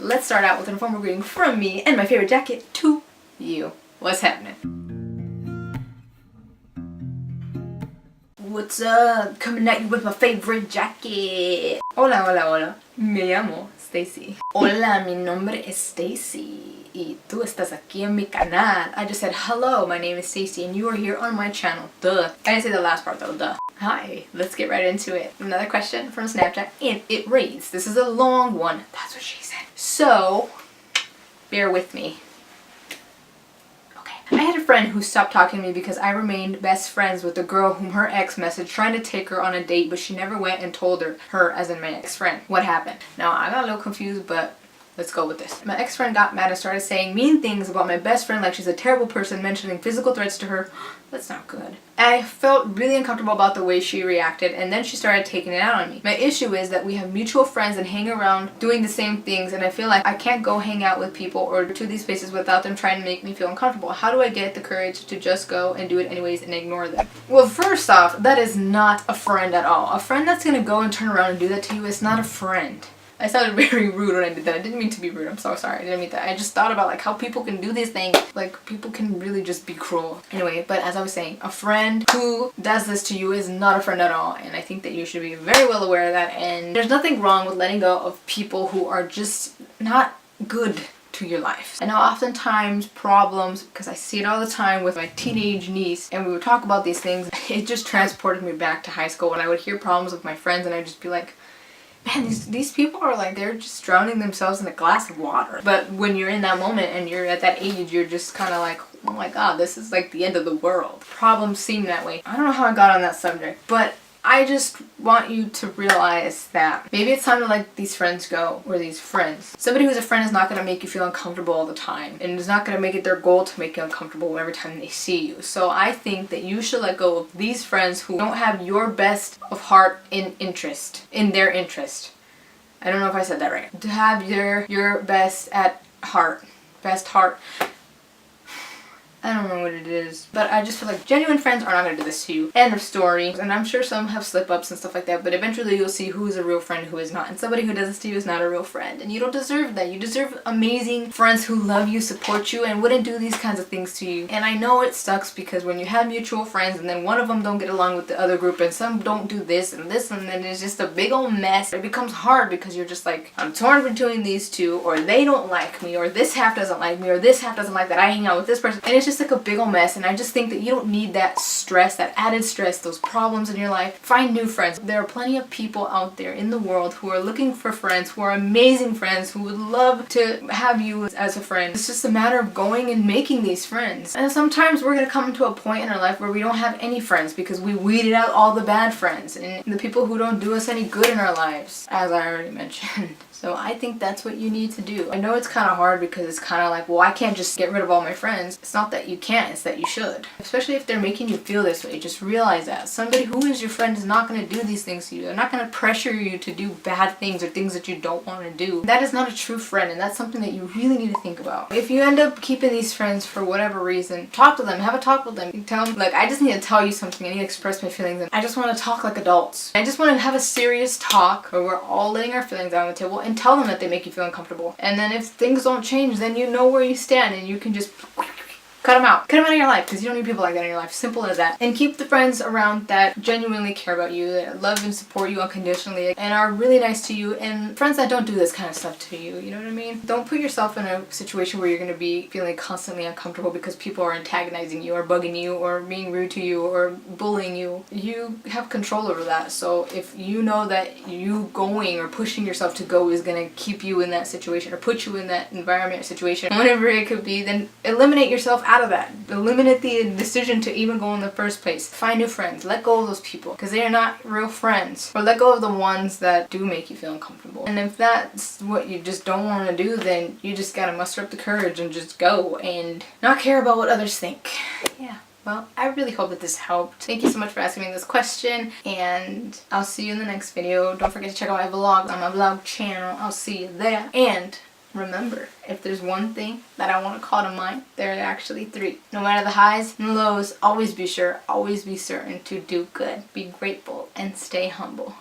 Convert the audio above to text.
let's start out with an informal greeting from me and my favorite jacket to you. What's happening? What's up? Coming at you with my favorite jacket. Hola, hola, hola. Me llamo Stacy. Hola, mi nombre es Stacy. Y tú estás aquí en mi canal. I just said hello, my name is Stacy and you are here on my channel. Duh. I didn't say the last part though, duh. Hi, let's get right into it. Another question from Snapchat and it reads, this is a long one. That's what she said. So, bear with me. I had a friend who stopped talking to me because I remained best friends with a girl whom her ex messaged trying to take her on a date, but she never went and told her as in my ex-friend. What happened? Now, I got a little confused, but let's go with this. My ex-friend got mad and started saying mean things about my best friend like she's a terrible person, mentioning physical threats to her. That's not good. I felt really uncomfortable about the way she reacted, and then she started taking it out on me. My issue is that we have mutual friends and hang around doing the same things, and I feel like I can't go hang out with people or to these places without them trying to make me feel uncomfortable. How do I get the courage to just go and do it anyways and ignore them? Well, first off, that is not a friend at all. A friend that's gonna go and turn around and do that to you is not a friend. I sounded very rude when I did that. I didn't mean to be rude. I'm so sorry. I didn't mean that. I just thought about like how people can do these things. Like people can really just be cruel. Anyway, but as I was saying, a friend who does this to you is not a friend at all. And I think that you should be very well aware of that. And there's nothing wrong with letting go of people who are just not good to your life. I know oftentimes problems, because I see it all the time with my teenage niece and we would talk about these things, it just transported me back to high school when I would hear problems with my friends and I'd just be like, man, these people are like, they're just drowning themselves in a glass of water. But when you're in that moment and you're at that age, you're just kind of like, oh my god, this is like the end of the world. Problems seem that way. I don't know how I got on that subject, but I just want you to realize that maybe it's time to let these friends go, or these friends. Somebody who's a friend is not going to make you feel uncomfortable all the time, and is not going to make it their goal to make you uncomfortable every time they see you. So I think that you should let go of these friends who don't have your best of heart in their interest. I don't know if I said that right. To have your best at heart. Best heart. I don't know what it is, but I just feel like genuine friends are not going to do this to you. End of story. And I'm sure some have slip-ups and stuff like that, but eventually you'll see who is a real friend and who is not. And somebody who does this to you is not a real friend. And you don't deserve that. You deserve amazing friends who love you, support you, and wouldn't do these kinds of things to you. And I know it sucks because when you have mutual friends and then one of them don't get along with the other group and some don't do this and then it's just a big old mess. It becomes hard because you're just like, I'm torn between these two, or they don't like me, or this half doesn't like me, or this half doesn't like that I hang out with this person. And it's just like a big old mess, and I just think that you don't need that stress, that added stress, those problems in your life. Find new friends. There are plenty of people out there in the world who are looking for friends, who are amazing friends, who would love to have you as a friend. It's just a matter of going and making these friends. And sometimes we're going to come to a point in our life where we don't have any friends because we weeded out all the bad friends and the people who don't do us any good in our lives, as I already mentioned. So I think that's what you need to do. I know it's kind of hard because it's kind of like, well, I can't just get rid of all my friends. It's not that you can't, it's that you should. Especially if they're making you feel this way, just realize that. Somebody who is your friend is not going to do these things to you. They're not going to pressure you to do bad things or things that you don't want to do. That is not a true friend, and that's something that you really need to think about. If you end up keeping these friends for whatever reason, talk to them, have a talk with them. You tell them, like, I just need to tell you something, I need to express my feelings, and I just want to talk like adults. I just want to have a serious talk where we're all letting our feelings out on the table and tell them that they make you feel uncomfortable. And then if things don't change, then you know where you stand and you can just cut them out. Cut them out of your life because you don't need people like that in your life. Simple as that. And keep the friends around that genuinely care about you, that love and support you unconditionally, and are really nice to you, and friends that don't do this kind of stuff to you. You know what I mean? Don't put yourself in a situation where you're going to be feeling constantly uncomfortable because people are antagonizing you or bugging you or being rude to you or bullying you. You have control over that. So if you know that you going or pushing yourself to go is going to keep you in that situation or put you in that environment or situation, whatever it could be, then eliminate yourself out of that. Eliminate the decision to even go in the first place. Find new friends. Let go of those people because they are not real friends. Or let go of the ones that do make you feel uncomfortable. And if that's what you just don't want to do, then you just gotta muster up the courage and just go and not care about what others think. Yeah. Well, I really hope that this helped. Thank you so much for asking me this question, and I'll see you in the next video. Don't forget to check out my vlogs on my vlog channel. I'll see you there. And remember, if there's one thing that I want to call to mind, there are actually three. No matter the highs and the lows, always be sure, always be certain to do good, be grateful, and stay humble.